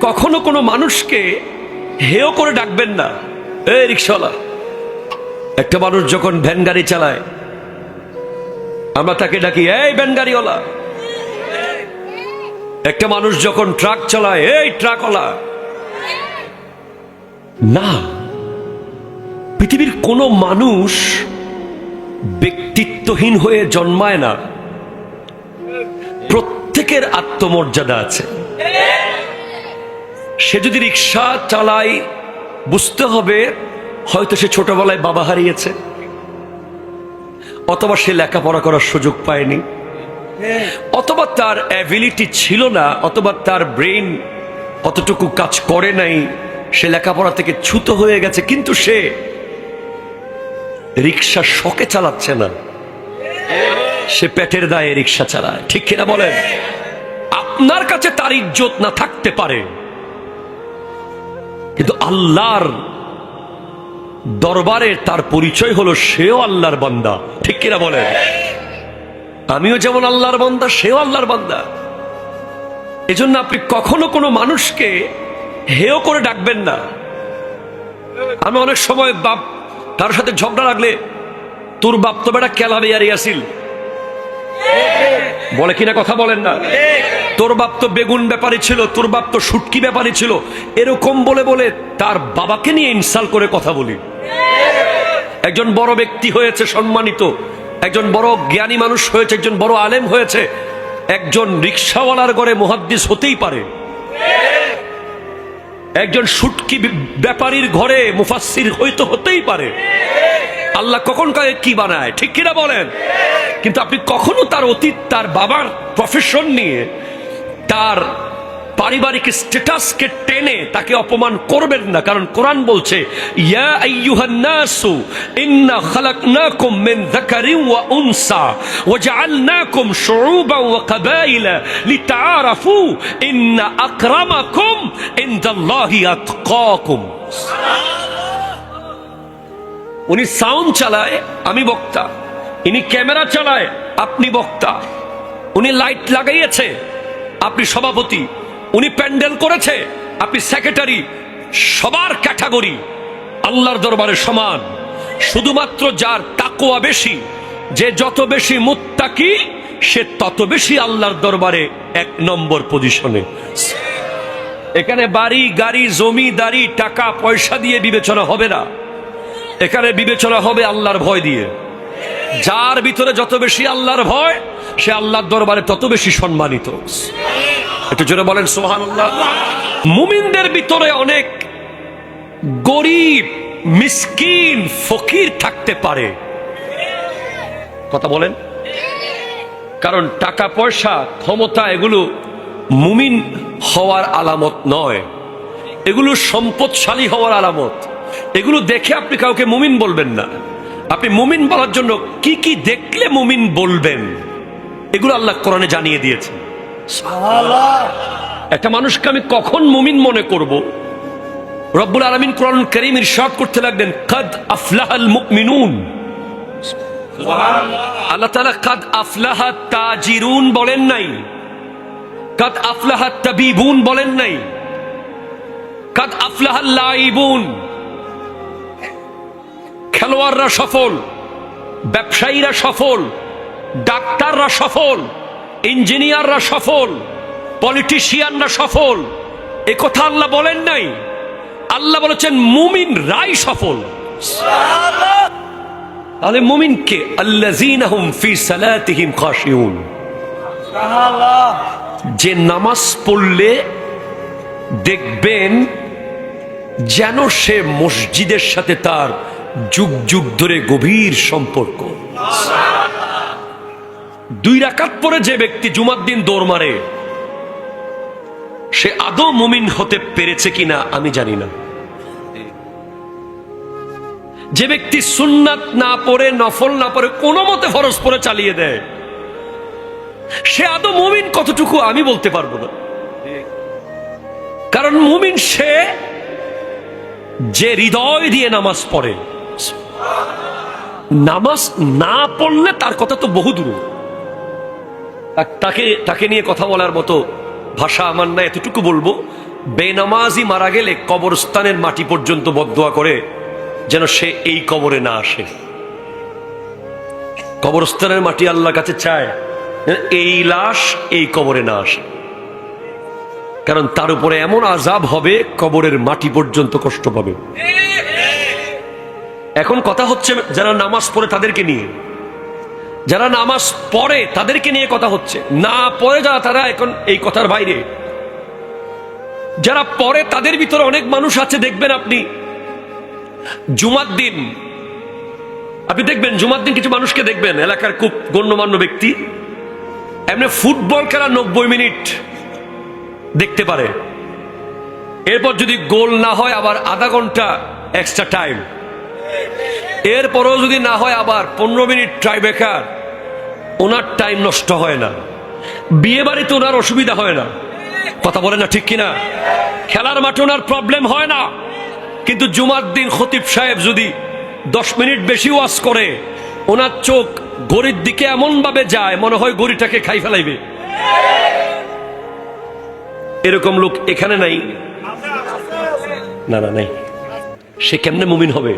কখনো কোনো মানুষকে হেয় করে ডাকবেন না। এই রিকশাওয়ালা, একটা মানুষ যখন ভ্যান গাড়ি চালায় আমরা তাকে ডাকি এই ভ্যান গাড়িওয়ালা। একটা মানুষ যখন ট্রাক চালায় এই ট্রাকওয়ালা। না, পৃথিবীর কোনো মানুষ ব্যক্তিত্বহীন হয়ে জন্মায় না। প্রত্যেকের আত্মমর্যাদা আছে। সে যদি রিক্সা চালায় বুঝতে হবে হয়তো সে ছোটবেলায় বাবা হারিয়েছে, অথবা সে লেখাপড়া করার সুযোগ পায়নি, অথবা তার অ্যাবিলিটি ছিল না, অথবা তার ব্রেন অতটুকু কাজ করে নাই, সে লেখাপড়া থেকে ছুতো হয়ে গেছে। কিন্তু সে রিক্সা শখে চালাচ্ছে না, সে পেটের দায়ে রিক্সা চালায়। ঠিক কিনা বলেন? আপনার কাছে তার ইজ্জত না থাকতে পারে, কিন্তু আল্লাহর দরবারে তার পরিচয় হলো সেও আল্লাহর বান্দা। ঠিক কিনা বলেন? আমিও যেমন আল্লাহর বান্দা, সেও আল্লাহর বান্দা। এজন্য আপনি কখনো কোনো মানুষকে হেয় করে ডাকবেন না। আমি অনেক সময় বাপ তার সাথে ঝগড়া লাগলে তোর বাপ তো বেটা কেলাবে আর ইয়াসিল বলে কিনা, কথা বলেন না? তোর বাপ তো বেগুন ব্যাপারী ছিল, তোর বাপ তো শুটকি ব্যাপারী ছিল, এরকম বলে বলে তার বাবাকে নিয়ে ইনসাল্ট করে কথা বলি। একজন বড় ব্যক্তি হয়েছে, সম্মানিত একজন বড় জ্ঞানী মানুষ হয়েছে, একজন বড় আলেম হয়েছে, একজন রিক্সাওয়ালার ঘরে মুহাদ্দিস হতেই পারে, একজন শুটকি ব্যাপারীর ঘরে মুফাসসির হতেই পারে। আল্লাহ কখন কাকে কি বানায়, ঠিক কিনা বলেন? কিন্তু আপনি কখনো তার অতীত, তার বাবার প্রফেশন নিয়ে, তার পারিবারিক স্ট্যাটাসকে টেনে তাকে অপমান করবেন না। কারণ কোরআন বলছে ইয়া আইয়ুহান নাসু ইন্না খালাকনাকুম মিন যাকারিন ওয়া উনসা ওয়া জাআলনাকুম শুউবান ওয়া কাবাইলা লিতাআরাফু ইন্না আকরামাকুম ইনদাল্লাহি আতকাকুম। উনি সাউন্ড চালায়, আমি বক্তা। ইনি ক্যামেরা চালায়, আপনি বক্তা। উনি লাইট লাগাইয়েছে, আপনি সভাপতি। উনি প্যান্ডেল করেছে, আপনি সেক্রেটারি। সবার ক্যাটাগরি আল্লাহর দরবারে সমান। শুধুমাত্র যার তাকওয়া বেশি, যে যত বেশি মুত্তাকি, সে তত বেশি আল্লাহর দরবারে এক নম্বর পজিশনে। এখানে বাড়ি গাড়ি জমিদারি টাকা পয়সা দিয়ে বিবেচনা হবে না, এখানে বিবেচনা হবে আল্লাহর ভয় দিয়ে। যার ভিতরে যত বেশি আল্লাহর ভয়, সে আল্লাহর দরবারে তত বেশি সম্মানিত। একটু জোরে বলেন সুবহানাল্লাহ। মুমিনদের ভিতরে অনেক গরিব, মিসকিন, ফকির থাকতে পারে। কথা বলেন? কারণ টাকা পয়সা, ক্ষমতা এগুলো মুমিন হওয়ার আলামত নয়, এগুলো সম্পদশালী হওয়ার আলামত। এগুলো দেখে আপনি কাউকে মুমিন বলবেন না। আপনি মুমিন বলার জন্য কি কি দেখলে মুমিন বলবেন, এগুলো আল্লাহ কোরআনে জানিয়ে দিয়েছেন। একটা মানুষকে আমি কখন মুমিন মনে করব, রব্বুল আলামিন কোরআন কারীম ইরশাদ করতে লাগলেন কাদ আফলাহাল মুমিনুন। আল্লাহ তাআলা কাদ আফলাহা তাজিরুন বলেন নাই, কাদ আফলাহা তাবিবুন বলেন নাই, কাদ আফলাহাল লাইবুন। খেলোয়াড়রা সফল, ব্যবসায়ীরা সফল, ডাক্তাররা সফল, ইঞ্জিনিয়াররা সফল, পলিটিশিয়ানরা সফল, এ কথা আল্লাহ বলেন নাই। আল্লাহ বলেছেন মুমিন রাই সফল। তাহলে মুমিন কে? আল্লাযীনা হুম ফি সালাতিহিম খাশিউন। যে নামাজ পড়লে দেখবেন যেন সে মসজিদের সাথে তার যুগ যুগ ধরে গভীর সম্পর্ক। 2 রাকাত পরে যে ব্যক্তি জুমার দিন দৌড় মারে, সে আদৌ মুমিন হতে পেরেছে কিনা আমি জানি না। যে ব্যক্তি সুন্নাত না পড়ে, নফল না পড়ে, কোনো মতে ফরজ পড়ে চালিয়ে দেয়, সে আদৌ মুমিন কতটুকু আমি বলতে পারবো না। কারণ মুমিন সে যে হৃদয় দিয়ে নামাজ পড়ে। নামাজ না পড়লে তার কথা তো বহু দূর। তাকে নিয়ে কথা বলার মতো ভাষা আমার না, এতটুকু বলবো বেনামাজি মারা গেলে কবরস্থানের মাটি পর্যন্ত বদদোয়া করে যেন সে এই কবরে না আসে। কবরস্থানের মাটি আল্লাহর কাছে চায় এই লাশ এই কবরে না আসে, কারণ তার উপরে এমন আযাব হবে কবরের মাটি পর্যন্ত কষ্ট পাবে। এখন কথা হচ্ছে যারা নামাজ পড়ে তাদেরকে নিয়ে, যারা নামাজ পড়ে তাদেরকে নিয়ে কথা হচ্ছে, না পড়ে যারা তারা এখন এই কথার বাইরে। যারা পড়ে তাদের ভিতরে অনেক মানুষ আছে, দেখবেন আপনি জুমার দিন, আপনি দেখবেন জুমার দিন কিছু মানুষকে দেখবেন এলাকার খুব গণ্যমান্য ব্যক্তি এমনি ফুটবল খেলা 90 মিনিট দেখতে পারে, এরপর যদি গোল না হয় আবার আধা ঘন্টা এক্সট্রা টাইম, এরপরও যদি না হয় আবার 15 মিনিট ট্রাইব্রেকার। ওনার টাইম নষ্ট হয় না, বিয়ে বাড়িতে ওনার অসুবিধা হয় না, কথা বলে না ঠিক কিনা? খেলার মাঠে ওনার প্রবলেম হয় না, কিন্তু জুমার দিন খতিব সাহেব যদি 10 মিনিট বেশি ওয়াজ করে ওনার চোখ গড়ির দিকে এমন ভাবে যায় মনে হয় গড়িটাকে খাই ফেলাইবে। এরকম লোক এখানে নাই? না না নাই। সে কেমনে মুমিন হবে?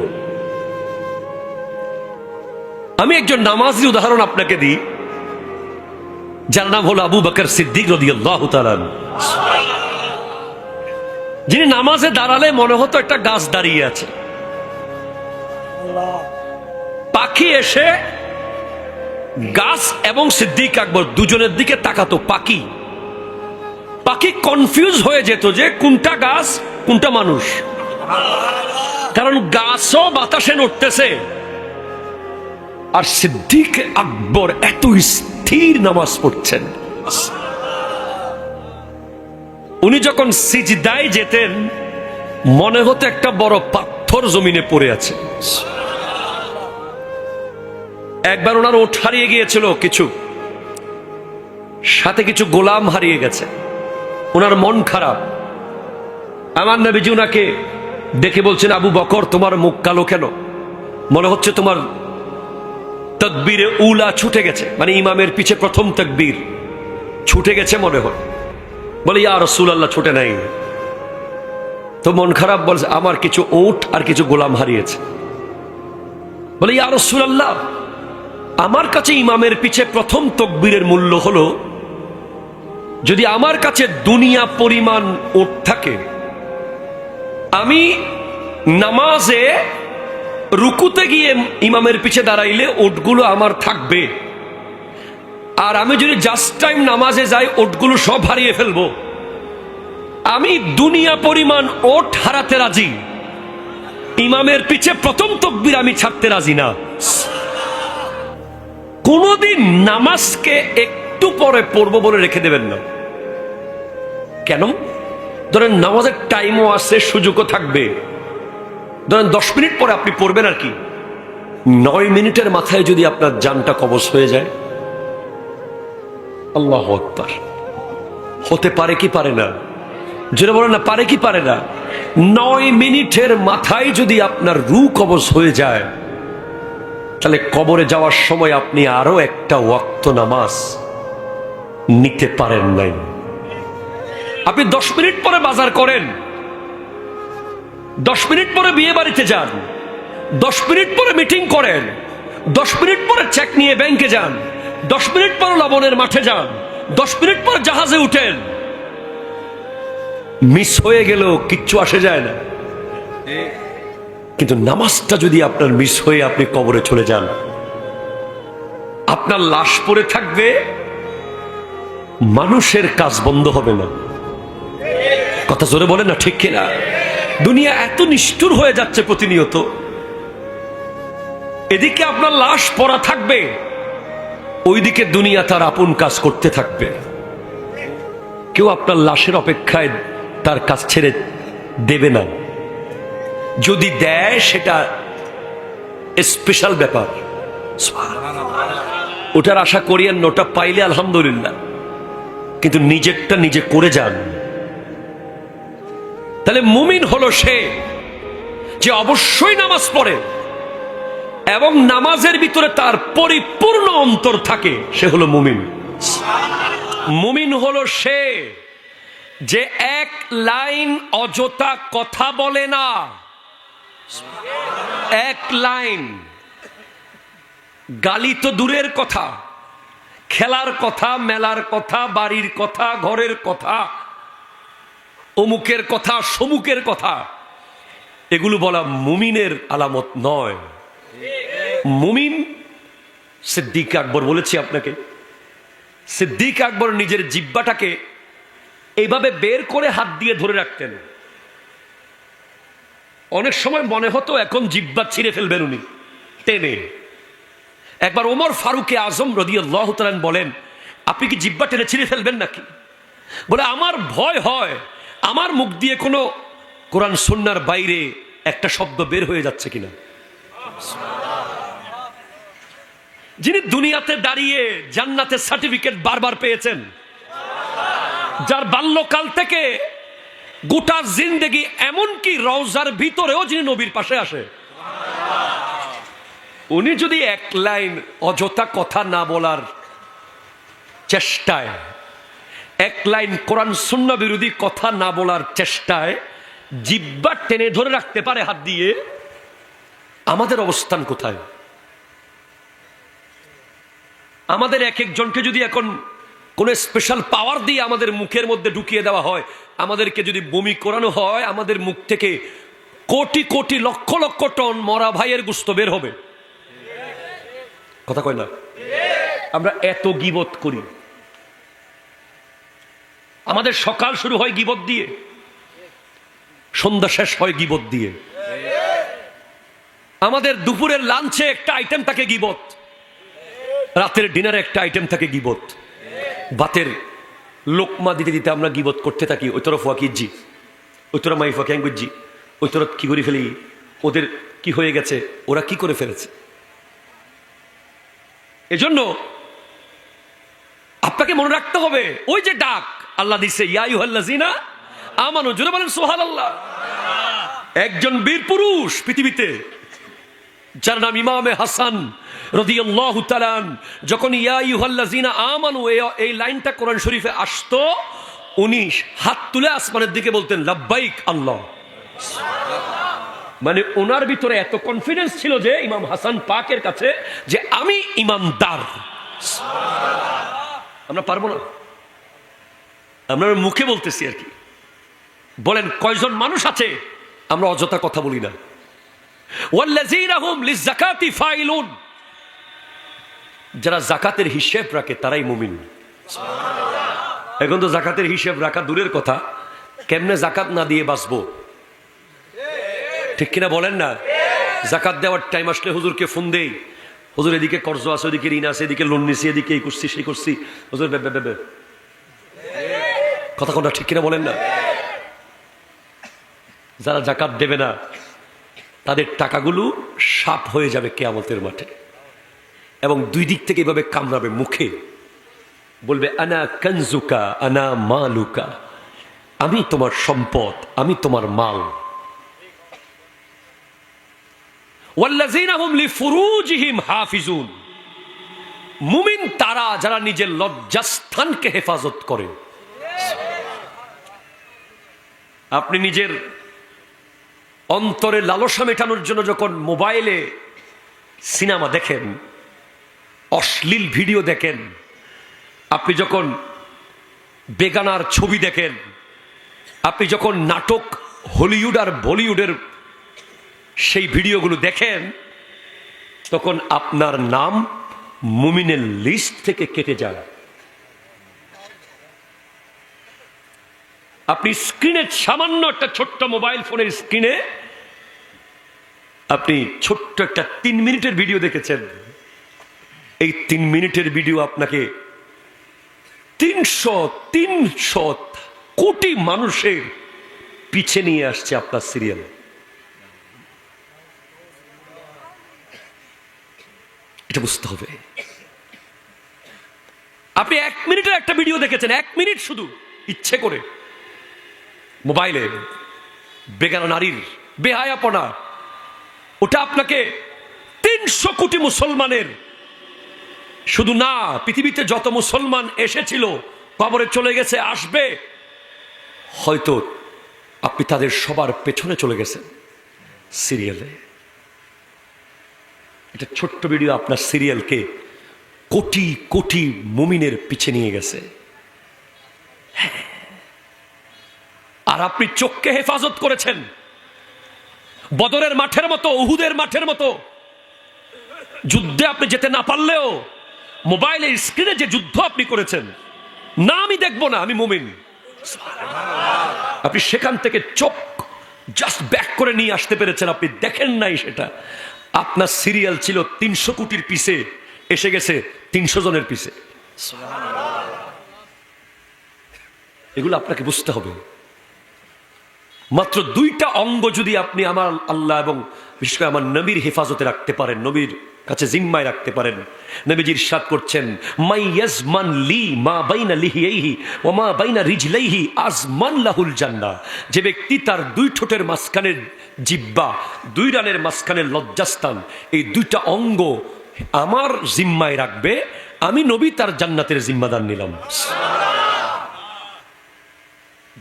আমি একজন নামাজি উদাহরণ আপনাকে দিই, যার নাম হলো আবু বকর সিদ্দিক রাদিয়াল্লাহু তাআলা, যিনি নামাজে দাঁড়ালে মনে হতো একটা গাছ দাঁড়িয়ে আছে। পাখি এসে গাছ এবং সিদ্দিক আকবর দুজনের দিকে তাকাতো। পাখি কনফিউজ হয়ে যেত যে কোনটা গাছ কোনটা মানুষ, কারণ গাছও বাতাসে নড়তেছে আর সিদ্দিক আকবর এত স্থির নামাজ পড়ছেন। উনি যখন সিজদায় যেতেন মনে হতো একটা বড় পাথর জমিনে পড়ে আছে। একবার ওনার ওঠ হারিয়ে গিয়েছিল কিছু, সাথে কিছু গোলাম হারিয়ে গেছে, ওনার মন খারাপ। আমার নবীজি ওনাকে দেখে বলছেন, আবু বকর তোমার মুখ কালো কেন? মনে হচ্ছে তোমার তাকবীরে উলা ছুটে গেছে, মানে ইমামের পিছে প্রথম তাকবীর ছুটে গেছে মনে হয়। বলে ইয়া রাসূলুল্লাহ, ছুটে নাই তো। মন খারাপ বলছে, আমার কিছু ওট আর কিছু গোলাম হারিয়েছে। বলে ইয়া রাসূলুল্লাহ, আমার কাছে ইমামের পিছে প্রথম তাকবীরের মূল্য হলো যদি আমার কাছে দুনিয়া পরিমাণ ওট থাকে, আমি নামাজে রুকুতে গিয়ে ইমামের পিছে দাঁড়াইলে ওটগুলো আমার থাকবে, আর আমি যদি জাস্ট টাইম নামাজে যাই ওটগুলো সব হারিয়ে ফেলবো। আমি দুনিয়া পরিমাণ ওট হারাতে রাজি, ইমামের পিছে প্রথম তাকবীর আমি ছাড়তে রাজি না। কোনদিন নামাজকে একটু পরে পড়বো বলে রেখে দেবেন না। কেন? ধরেন নামাজের টাইমও আছে, সুযোগও থাকবে, ধরেন 10 মিনিট পরে আপনি পড়বেন আর কি, 9 মিনিটের মাথায় যদি আপনার জানটা কবজ হয়ে যায়, আল্লাহু আকবার। হতে পারে কি পারে না? যেটা বলেন না, পারে কি পারে না? 9 মিনিটের মাথায় যদি আপনার রূহ কবজ হয়ে যায়, তাহলে কবরে যাওয়ার সময় আপনি আরো একটা ওয়াক্ত নামাজ নিতে পারেন নাই। আপনি 10 মিনিট পরে বাজার করেন, 10 মিনিট পরে বিয়ে বাড়িতে যান, 10 মিনিট পরে মিটিং করেন, 10 মিনিট পরে চেক নিয়ে ব্যাংকে যান, 10 মিনিট পরে লবণের মাঠে যান, 10 মিনিট পরে জাহাজে উঠেন, মিস হয়ে গেল কিচ্ছু আসে যায় না। কিন্তু নামাজটা যদি আপনার মিস হয়ে আপনি কবরে চলে যান, আপনার লাশ পড়ে থাকবে, মানুষের কাজ বন্ধ হবে না। কথা জোরে বলেন না ঠিক কিনা? দুনিয়া এত নিষ্ঠুর হয়ে যাচ্ছে প্রতিনিয়ত, এদিকে আপনার লাশ পড়া থাকবে, ওইদিকে দুনিয়া তার আপন কাজ করতে থাকবে। কেউ আপনার লাশের অপেক্ষায় তার কাজ ছেড়ে দেবে না, যদি দেয় সেটা স্পেশাল ব্যাপার, ওটার আশা করিয়েন, ওটা পাইলে আলহামদুলিল্লাহ, কিন্তু নিজেরটা নিজে করে যান। তাহলে মুমিন হলো সে যে অবশ্যই নামাজ পড়ে এবং নামাজের ভিতরে তার পরিপূর্ণ অন্তর থাকে, সে হলো মুমিন। মুমিন হলো সে যে এক লাইন অযথা কথা বলে না, এক লাইন। গালি তো দূরের কথা, খেলার কথা, মেলার কথা, বাড়ির কথা, ঘরের কথা, অমুকের কথা, সমুকের কথা, এগুলো বলা মুমিনের আলামত নয়। মুমিন, সিদ্দিক আকবর বলেছি আপনাকে, সিদ্দিক আকবর নিজের জিহ্বাটাকে এইভাবে বের করে হাত দিয়ে ধরে রাখতেন। অনেক সময় মনে হতো এখন জিহ্বা ছিঁড়ে ফেলবেন উনি টেনে। একবার ওমর ফারুকে আজম রাদিয়াল্লাহু তাআলা বলেন, আপনি কি জিহ্বা টেনে ছিঁড়ে ফেলবেন নাকি? বলে, আমার ভয় হয় আমার মুখ দিয়ে কোনো কোরআন সুন্নাহর বাইরে একটা শব্দ বের হয়ে যাচ্ছে কিনা। যিনি দুনিয়াতে দাঁড়িয়ে জান্নাতের সার্টিফিকেট বারবার পেয়েছেন, যার বাল্যকাল থেকে গোটা জিন্দেগি, এমনকি রওজার ভিতরেও যিনি নবীর পাশে আসে, উনি যদি এক লাইন অযথা কথা না বলার চেষ্টায়, এক লাইন কোরআন সুন্নাহ বিরোধী কথা না বলার চেষ্টায় জিহ্বা টেনে ধরে রাখতে পারে হাত দিয়ে, আমাদের অবস্থান কোথায়? আমাদের এক একজনকে যদি এখন কোন স্পেশাল পাওয়ার দিয়ে আমাদের মুখের মধ্যে ঢুকিয়ে দেওয়া হয়, আমাদেরকে যদি বমি করানো হয়, আমাদের মুখ থেকে কোটি কোটি লক্ষ লক্ষ টন মরা ভাইয়ের গোশত বের হবে। কথা কয় না? আমরা এত গীবত করি। আমাদের সকাল শুরু হয় গীবত দিয়ে, সন্ধ্যা শেষ হয় গীবত দিয়ে। আমাদের দুপুরের লাঞ্চে একটা আইটেম থাকে গীবত, রাতের ডিনারে একটা আইটেম থাকে গীবত। ভাতের লোকমা দিতে দিতে আমরা গীবত করতে থাকি। ওই তরফ ওয়াকিজি, ওই তরফ মাইফা ক্যাঙ্গুজি, ওই তরফ কি করে ফেলি, ওদের কি হয়ে গেছে, ওরা কি করে ফেলেছে। এজন্য আপনাকে মনে রাখতে হবে, ওই যে ডাক আল্লাহ দিছে, ইয়া আইয়ুহাল্লাযিনা আমানু, জোরে বলেন সুবহানাল্লাহ। একজন বীর পুরুষ পৃথিবীতে, যার নাম ইমামে হাসান রাদিয়াল্লাহু তাআলা, যখন ইয়া আইয়ুহাল্লাযিনা আমানু এই লাইনটা কোরআন শরীফে আসতো, উনি হাত তুলে আসমানের দিকে বলতেন, লাব্বাইক আল্লাহ। মানে ওনার ভিতরে এত কনফিডেন্স ছিল যে ইমাম হাসান পাকের কাছে, যে আমি ইমানদার। আমরা পারবো না? আমরা মুখে বলতেছি আর কি। বলেন কয়জন মানুষ আছে আমরা অযথা কথা বলি না? ওয়াল্লাযীনা হুম লিযাকাতি ফাইলুন, যারা যাকাতের হিসাব রাখে তারাই মুমিন। এখন তো যাকাতের হিসাব রাখা দূরের কথা, কেমনে যাকাত না দিয়ে বাঁচবো, ঠিক কিনা বলেন না? যাকাত দেওয়ার টাইম আসলে হুজুরকে ফোন দেই, হুজুর এদিকে কর্জ আছে, ওদিকে ঋণ আছে, এদিকে লোন নিছি, এদিকে এই করছি সেই করছি, হুজুর কথা কোনটা ঠিক কিনা বলেন না? যারা যাকাত দেবে না তাদের টাকাগুলো সাপ হয়ে যাবে কিয়ামতের মাঠে, এবং দুই দিক থেকে এভাবে কামড়াবে মুখে, বলবে আনা কানজুকা আনা মালুকা, আমি তোমার সম্পদ, আমি তোমার মাল। ওয়াল্লাযীনা হুম লিফুরুজিহিম হাফিজুন, মুমিন তারা যারা নিজের লজ্জাস্থানকে হেফাজত করে। আপনি নিজের অন্তরে লালসা মেটানোর জন্য যখন মোবাইলে সিনেমা দেখেন, অশ্লীল ভিডিও দেখেন, আপনি যখন বেগানার ছবি দেখেন, আপনি যখন নাটক হলিউড আর বলিউডের সেই ভিডিওগুলো দেখেন, তখন আপনার নাম মুমিনের লিস্ট থেকে কেটে যায়। আপনি স্ক্রিনে, সামান্য একটা ছোট্ট মোবাইল ফোনের স্ক্রিনে আপনি ছোট্ট একটা 3 মিনিটের ভিডিও দেখেছেন, এই 3 মিনিটের ভিডিও আপনাকে 300 কোটি মানুষের পিছে নিয়ে আসছে আপনার সিরিয়াল। এটা বুঝতে হবে। আপনি 1 মিনিটের একটা ভিডিও দেখেছেন, 1 মিনিট শুধু ইচ্ছে করে মোবাইলে, বেগানা নারীর বেহায়াপনা, ওটা আপনাকে 300 কোটি মুসলমানের, শুধু না পৃথিবীতে যত মুসলমান এসেছিল, কবরে চলে গেছে, আসবে, হয়তো আপনি তাদের সবার পেছনে চলে গেছেন সিরিয়ালে। এটা ছোট্ট ভিডিও আপনার সিরিয়ালকে কোটি কোটি মুমিনের পিছে নিয়ে গেছে। আর আপনি চোখকে হেফাজত করেছেন বদরের মাঠের মতো, উহুদের মাঠের মতো যুদ্ধে আপনি যেতে না পারলেও মোবাইলের স্ক্রিনে যে যুদ্ধ আপনি করেছেন, না আমি দেখবো না, আমি মুমিন, আপনি সেখান থেকে চোখ জাস্ট ব্যাক করে নিয়ে আসতে পেরেছেন। আপনি দেখেন নাই সেটা। আপনার সিরিয়াল ছিল 300 কোটির পিছে, এসে গেছে 300 জনের পিছে। এগুলো আপনাকে বুঝতে হবে। মাত্র 2টা অঙ্গ যদি আপনি আমার আল্লাহ এবং বিশেষ করে আমার নবীর হেফাজতে রাখতে পারেন, নবীর কাছে জিম্মায় রাখতে পারেন, নবীজি ইরশাদ করছেন, মাই ইয়াজমান লি মা বাইনা লিহিয়াইহি ওয়া মা বাইনা রিজলাইহি আজমান লাহুল জান্নাহ। যে ব্যক্তি তার 2 ঠোঁটের মাঝখানের জিহ্বা, 2 রানের মাঝখানের লজ্জাস্থান, এই 2টা অঙ্গ আমার জিম্মায় রাখবে, আমি নবী তার জান্নাতের জিম্মাদার নিলাম।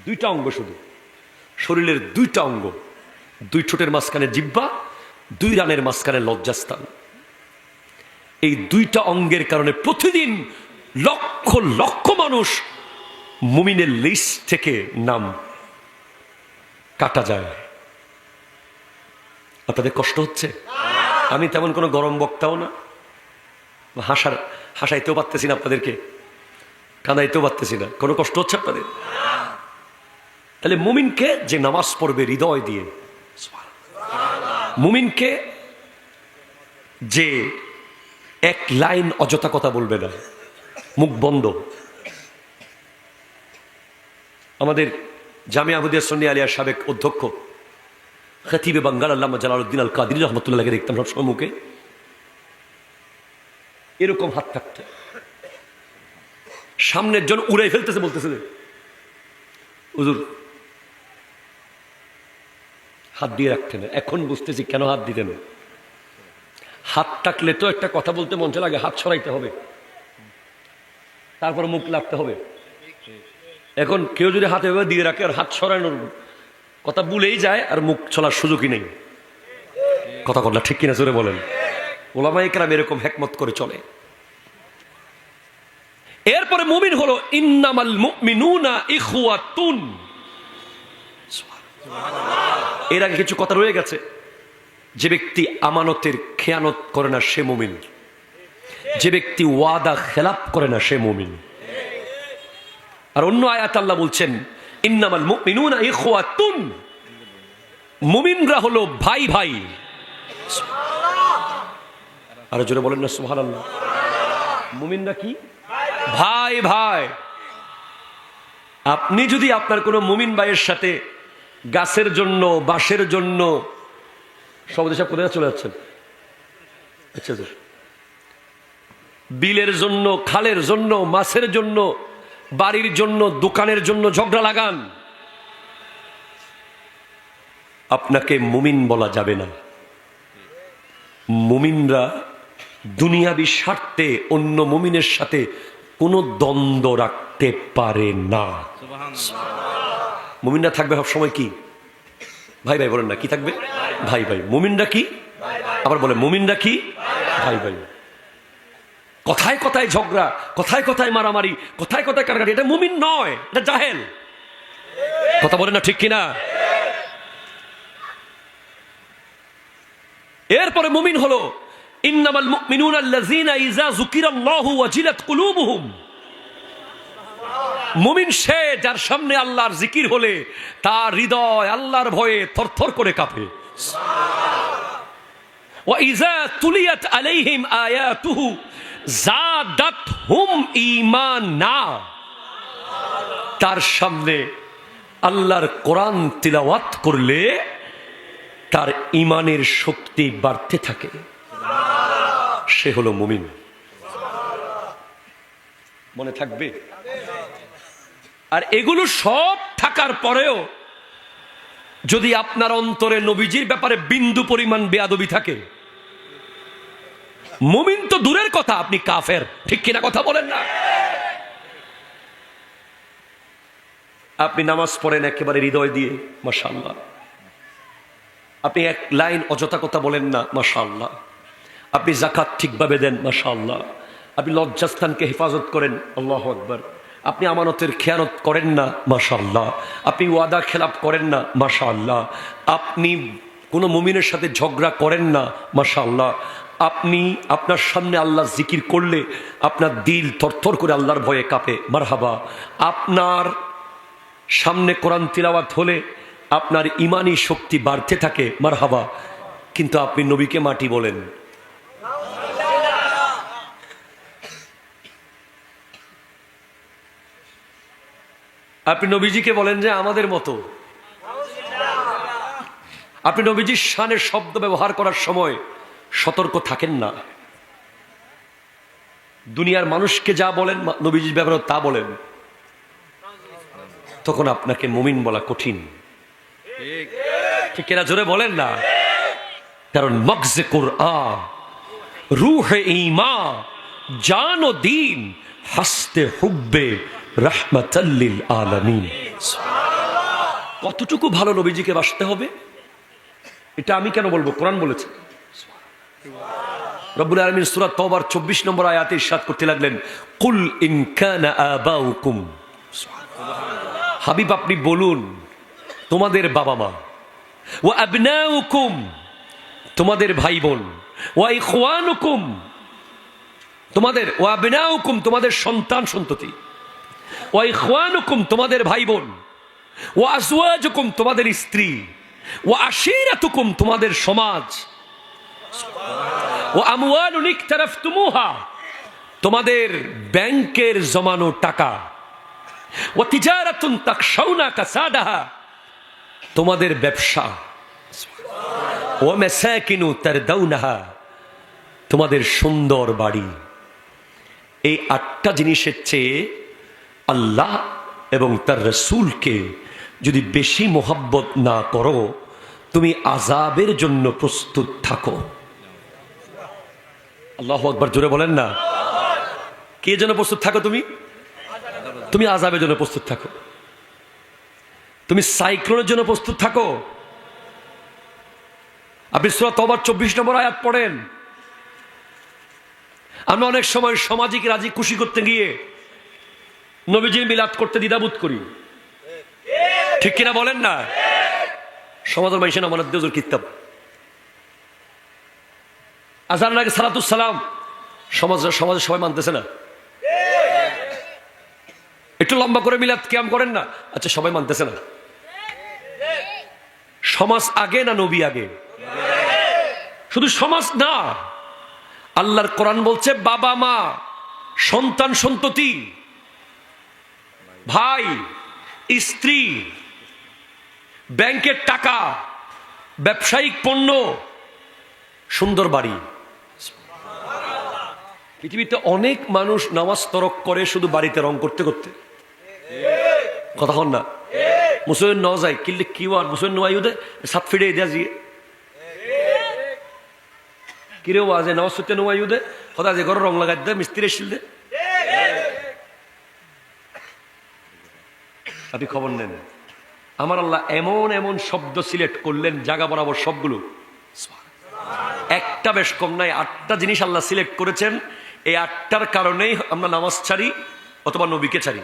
2টা অঙ্গ, শুধু শরীরের 2টা অঙ্গ, 2 ঠোঁটের মাঝখানে জিহ্বা, 2 রানের মাঝখানে লজ্জাস্থান। এই 2টা অঙ্গের কারণে প্রতিদিন লক্ষ লক্ষ মানুষ মুমিনের লিস্ট থেকে নাম কাটা যায়। আপনাদের কষ্ট হচ্ছে? আমি তেমন কোনো গরম বক্তাও না, হাসাইতেও পারতেছি না আপনাদেরকে, কাঁদাইতেও পারতেছি না। কোনো কষ্ট হচ্ছে আপনাদের? তাহলে মুমিনকে যে নামাজ পড়বে হৃদয় দিয়ে, মুমিনকে যে 1 লাইন অযথা কথা বলবে না, মুখ বন্ধ। আমাদের জামিয়া আহমদিয়া সুন্নি আলিয়ার সাবেক অধ্যক্ষ খতিবে বাঙ্গাল আল্লামা জালালউদ্দিন আল কাদরি রহমতুল্লাহকে দেখতাম সবসময় মুখে এরকম হাত থাকতে, সামনের জন উড়াই ফেলতেছে, বলতেছে হুজুর হাত দিয়ে রাখতেন। এখন বুঝতেছি কেন হাত দিতেন। হাত থাকলে তো একটা কথা বলতে মন লাগে, হাত সরাইতে হবে, তারপর মুখ লাগতে হবে। এখন কেউ যদি হাতে দিয়ে রাখে আর হাত সরানোর কথা ভুলেই যায়, আর মুখ চলার সুযোগই নেই। কথা বললা ঠিক কিনা জোরে বলেন? ওলামায়ে কেরাম এরকম হিকমত করে চলে। এরপরে মুমিন হলো ইন্নামাল মুমিনুনা ইখওয়াতুন। এর আগে কিছু কথা রয়ে গেছে। যে ব্যক্তি আমানতের খেয়ানত করে না সে মুমিন, যে ব্যক্তি ওয়াদা খেলাপ করে না সে মুমিন। আর অন্য আয়াত আল্লাহ বলছেন ইন্নামাল মুমিনুনা ইখওয়াতুন, মুমিনরা হলো ভাই ভাই। আর জোরে বলেন না সুবহানাল্লাহ। মুমিনরা কি? ভাই ভাই। আপনি যদি আপনার কোনো মুমিন ভাইয়ের সাথে গাছের জন্য, বাঁশের জন্য, সব দেশে কোথায় চলে যাচ্ছেন, আচ্ছা বিলের জন্য, খালের জন্য, মাছের জন্য, বাড়ির জন্য, দোকানের জন্য ঝগড়া লাগান, আপনাকে মুমিন বলা যাবে না। মুমিনরা দুনিয়াবি স্বার্থে অন্য মুমিনের সাথে কোনো দ্বন্দ্ব রাখতে পারে না। মুমিনরা থাকবে সব সময় কি? ভাই ভাই। বলেন না কি থাকবে? ভাই ভাই। মুমিনরা কি? আবার বলে মুমিনরা কি? ভাই ভাই। কথায় কথায় ঝগড়া, কথায় কথায় মারামারি, কথায় কথায় কাটাকাটি, এটা মুমিন নয়, এটা জাহেল। কথা বলে না ঠিক কিনা? এরপরে মুমিন হলো ইন্নামাল মুমিনুনা আল্লাযীনা ইযা যুকিরাল্লাহু ওয়াজিলাত কুলুবুহুম। মুমিন সে যার সামনে আল্লাহর জিকির হলে তার হৃদয় আল্লাহর ভয়ে থরথর করে কাঁপে। ওয়া ইযা তুলিয়াত আলাইহিম আয়াতুহু জাদাতহুম ঈমানা। তার সামনে আল্লাহর কোরআন তিলাওয়াত করলে তার ঈমানের শক্তি বাড়তে থাকে। সে হলো মুমিন। মনে থাকবে? আর এগুলো সব থাকার পরেও যদি আপনার অন্তরে নবীজির ব্যাপারে বিন্দু পরিমাণ বেয়াদবি থাকে, মুমিন তো দূরের কথা, আপনি কাফের। ঠিক কিনা কথা বলেন না? আপনি নামাজ পড়েন একেবারে হৃদয় দিয়ে, মাশাআল্লাহ। আপনি এক লাইন অযথা কথা বলেন না, মাশাআল্লাহ। আপনি যাকাত ঠিকভাবে দেন, মাশাআল্লাহ। আপনি লজ্জাস্থানকে হেফাজত করেন, আল্লাহু আকবার। আপনি আমানতের খেয়ানত করেন না, মাশাআল্লাহ। আপনি ওয়াদা খেলাপ করেন না, মাশাআল্লাহ। আপনি কোনো মুমিনের সাথে ঝগড়া করেন না, মাশাআল্লাহ। আপনি আপনার সামনে আল্লাহ জিকির করলে আপনার দিল থরথর করে আল্লাহর ভয়ে কাঁপে, মারহাবা। আপনার সামনে কোরআন তিলাওয়াত হলে আপনার ইমানি শক্তি বাড়তে থাকে, মারহাবা। কিন্তু আপনি নবীকে মাটি বলেন। আপনি নবীজিকে বলেন যে আমাদের মতো। আপনি নবীজির শানের শব্দ ব্যবহার করার সময় সতর্ক থাকেন না। দুনিয়ার মানুষকে যা বলেন নবীজির ব্যাপারে তা বলেন, তখন আপনাকে মুমিন বলা কঠিন। ঠিক এরা জোরে বলেন না। কারণ মগজে কুরআন, রূহে ঈমান, জান ও দ্বীন, হাসতে হুব্বে রাহমাতাল লিল আলামিন। কতটুকু ভালো নবীজিকে বাসতে হবে এটা আমি কেন বলবো, কোরআন বলেছে। রব্বুল আলামিন সূরা তাওবার 24 নম্বর আয়াতে ইরশাদ করতে লাগলেন, কুল ইন কানা আবাউকুম, হাবিব আপনি বলুন তোমাদের বাবা মা, ওয়া আবনাউকুম তোমাদের ভাই বোন, ওয়া ইখওয়ানুকুম তোমাদের, ওয়া আবনাউকুম তোমাদের সন্তান সন্ততি, ওয়া ইখওয়ানুকুম তোমাদের ভাই বোন, ওয়া আজওয়াজুকুম তোমাদের স্ত্রী, ওয়া আশীরাতুকুম তোমাদের সমাজ, ওয়া আমওয়ালুন ইকতারাফতুমুহা তোমাদের ব্যাংকের জমানো টাকা, ওয়া তিজারাতুন তাখশাউনা কাসাদাহা তোমাদের ব্যবসা, ওয়া মাসাকিনু তারদাউনাহা তোমাদের সুন্দর বাড়ি। এই 8টা জিনিসের চেয়ে আল্লাহ এবং তার রাসূলকে যদি বেশি মোহাব্বত না করো, তুমি আযাবের জন্য প্রস্তুত থাকো। আল্লাহু আকবার, জোরে বলেন না। কে জন্য প্রস্তুত থাকো? তুমি আযাবের জন্য প্রস্তুত থাকো। তুমি সাইক্লোনের জন্য প্রস্তুত থাকো। আপনি সূরা তাওবার 24 নম্বর আয়াত পড়েন। আমরা অনেক সময় সামাজিক রাজি খুশি করতে গিয়ে নবীজির মিলাদ করতে দ্বিধাবোধ করি, ঠিক কিনা বলেন না? সমাজের মানুষের না আমাদের দেজুর কিতাব আজানের আগে সালাতুস সালাম সমাজে সবাই মানতেছে না। একটু লম্বা করে মিলাদ কিয়াম করেন না, আচ্ছা সবাই মানতেছে না। সমাজ আগে না নবী আগে? শুধু সমাজ না, আল্লাহর কোরআন বলছে বাবা মা, সন্তান সন্ততি, ভাই স্ত্রী, ব্যাংকের টাকা, ব্যবসায়িক পণ্য, সুন্দর বাড়ি। পৃথিবীতে অনেক মানুষ নামাজ তরক করে শুধু বাড়িতে রং করতে করতে। কথা হন না? মুসলিম ন যায় কিনলে কি আর মুসলিম নোয়াই দে সাত ফিরে দেয়া জিয়ে কিরেও আজ নামাজ সত্যি নোয়াই দে হতা যে ঘরে রং লাগাই দে মিস্ত্রি এসেছিল দে। আপনি খবর নেন, আমার আল্লাহ এমন এমন শব্দ সিলেক্ট করলেন জায়গা বরাবর সবগুলো, একটা বেশ কম নাই। 8টা জিনিস আল্লাহ সিলেক্ট করেছেন। এই 8টার কারণেই আমরা নামাজ ছাড়ি অথবা নবীকে ছাড়ি।